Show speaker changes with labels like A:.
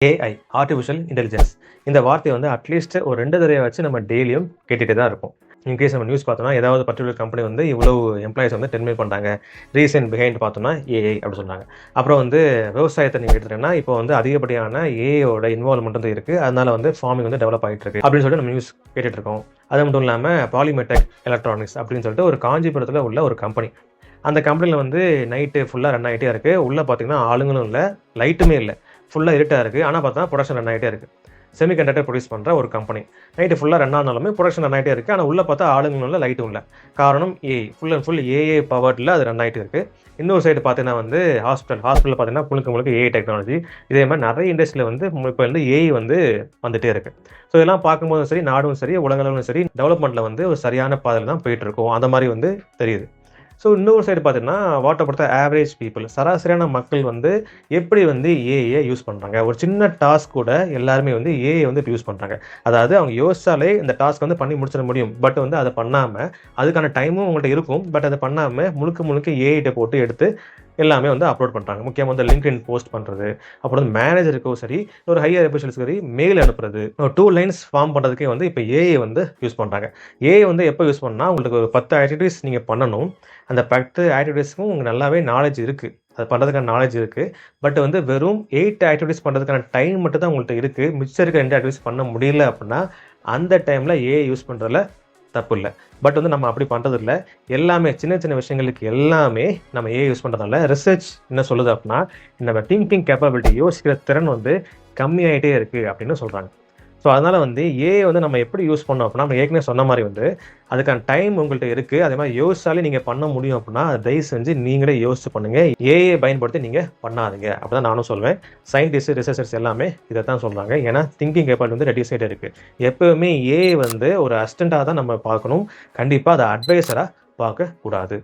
A: AI, artificial intelligence. இந்த வார்த்தையை வந்து அட்லீஸ்ட் ஒரு 2 தடவை வச்சு நம்ம டெய்லியும் கேட்டுகிட்டே தான் இருப்போம். இன்கேஸ் நம்ம நியூஸ் பார்த்தோம்னா, ஏதாவது பர்ட்டிகுலர் கம்பெனி வந்து இவ்வளவு எம்ப்ளாயிஸ் வந்து டெர்மினேட் பண்ணுறாங்க. ரீசன் பிஹைண்ட் பார்த்தோம்னா ஏஐ அப்படி சொல்றாங்க. அப்புறம் வந்து விவசாயத்தை நீங்க எடுத்துட்டீங்கன்னா, இப்போ வந்து அதிகப்படியான ஏஐயோட இன்வால்வ்மெண்ட் வந்து இருக்கு. அதனால வந்து ஃபார்மிங் வந்து டெவலப் ஆகிட்டு இருக்கு அப்படின்னு சொல்லிட்டு நம்ம நியூஸ் கேட்டுட்டு இருக்கோம். அது மட்டும் இல்லாமல் பாலிமெட்டெக் எலக்ட்ரானிக்ஸ் அப்படின்னு சொல்லிட்டு ஒரு காஞ்சிபுரத்தில் உள்ள ஒரு கம்பெனி. அந்த கம்பெனியில் வந்து நைட்டு ஃபுல்லாக ரன் ஆகிட்டே இருக்கு. உள்ளே பார்த்தீங்கன்னா ஆளுங்களும் இல்லை, லைட்டுமே இல்லை, ஃபுல்லாக இருட்டாக இருக்குது. ஆனால் பார்த்தா ப்ரொடக்ஷன் ரன் ஆகிட்டே இருக்குது. செமிகண்டக்டர் ப்ரொடியூஸ் பண்ணுற ஒரு கம்பெனி. நைட்டு ஃபுல்லாக ரன் ஆனாலுமே ப்ரொடக்ஷன் ரன் ஆகிட்டே இருக்குது. ஆனால் உள்ளே பார்த்தா ஆளுங்களும் இல்லை, லைட்டும் இல்லை. காரணம் AI, full and full AI பவர்டில் அது ரன் ஆகிட்டு இருக்குது. இன்னொரு சைடு பார்த்தீங்கன்னா வந்து ஹாஸ்பிட்டலில் பார்த்தீங்கன்னா முழுக்க ஏஐ டெக்னாலஜி. இதே மாதிரி நிறைய இண்டஸ்ட்ரியில் வந்து இப்போ வந்து ஏஐ வந்து வந்துகிட்டே இருக்குது. ஸோ இதெல்லாம் பார்க்கும்போதும் சரி, நாடும் சரி, உலகளவிலும் சரி, டெவலப்மெண்ட்டில் வந்து ஒரு சரியான பாதையில் தான் போயிட்டு இருக்கோம். அந்த மாதிரி வந்து தெரியுது. ஸோ இன்னொரு சைடு பார்த்தீங்கன்னா, what about the average people, சராசரியான மக்கள் வந்து எப்படி வந்து ஏஐயை யூஸ் பண்ணுறாங்க? ஒரு சின்ன டாஸ்க் கூட எல்லாருமே வந்து ஏஐ வந்து இப்போ யூஸ் பண்ணுறாங்க. அதாவது அவங்க யோசிச்சாலே இந்த டாஸ்க் வந்து பண்ணி முடிச்சிட முடியும். பட் வந்து அதை பண்ணாமல், அதுக்கான டைமும் உங்கள்கிட்ட இருக்கும். பட் அதை பண்ணாமல் முழுக்க ஏஐட்ட போட்டு எடுத்து எல்லாமே வந்து அப்லோட் பண்ணுறாங்க. முக்கியமாக வந்து லிங்க்டின் போஸ்ட் பண்ணுறது, அப்புறம் வந்து மேனேஜருக்கும் சரி, ஒரு ஹையர் அஃபிஷியல்ஸ்க்கு சரி மெயில் அனுப்புறது, 2 லைன்ஸ் ஃபார்ம் பண்ணுறதுக்கே வந்து இப்போ ஏஐ வந்து யூஸ் பண்ணுறாங்க. ஏஐ வந்து எப்போ யூஸ் பண்ணால், உங்களுக்கு ஒரு 10 ஆக்டிவிட்டீஸ் நீங்கள் பண்ணணும். அந்த 10 ஆக்டிவிட்டீஸ்க்கும் உங்களுக்கு நல்லாவே நாலேஜ் இருக்குது, அது பண்ணுறதுக்கான நாலேஜ் இருக்குது. பட் வந்து வெறும் 8 ஆக்டிவிட்டீஸ் பண்ணுறதுக்கான டைம் மட்டும் தான் உங்கள்கிட்ட இருக்குது. மிச்சம் இருக்க 2 ஆக்டிவிட்டீஸ் பண்ண முடியல அப்படின்னா, அந்த டைமில் ஏஐ யூஸ் பண்ணுறதுல தப்பு இல்லை. பட் வந்து நம்ம அப்படி பண்ணுறது இல்லை. எல்லாமே சின்ன விஷயங்களுக்கு எல்லாமே நம்ம ஏஐ யூஸ் பண்ணுறதால ரிசர்ச் என்ன சொல்லுது அப்படின்னா, நம்ம திங்கிங் கேப்பபிலிட்டி, யோசிக்கிற திறன் வந்து கம்மியாகிட்டே இருக்குது அப்படின்னு சொல்கிறாங்க. ஸோ அதனால் வந்து ஏஐ வந்து நம்ம எப்படி யூஸ் பண்ணோம் அப்படின்னா, நம்ம ஏற்கனவே சொன்ன மாதிரி வந்து அதுக்கான டைம் உங்கள்கிட்ட இருக்குது. அதே மாதிரி யோசிச்சாலே நீங்கள் பண்ண முடியும் அப்படின்னா, தயவு செஞ்சு நீங்களே யோசிச்சு பண்ணுங்கள். ஏஐ பயன்படுத்தி நீங்கள் பண்ணாதீங்க அப்படி தான் நானும் சொல்வேன். சயின்டிஸ்ட், ரிசர்ச்சர்ஸ் எல்லாமே இதை தான் சொல்கிறாங்க. ஏன்னா திங்கிங் கேப்பபிலிட்டி வந்து ரெடியூஸ் ஆகிட்டே இருக்குது. எப்போவுமே ஏஐ வந்து ஒரு அசிஸ்டண்ட்டாக தான் நம்ம பார்க்கணும். கண்டிப்பாக அதை அட்வைசராக பார்க்கக்கூடாது.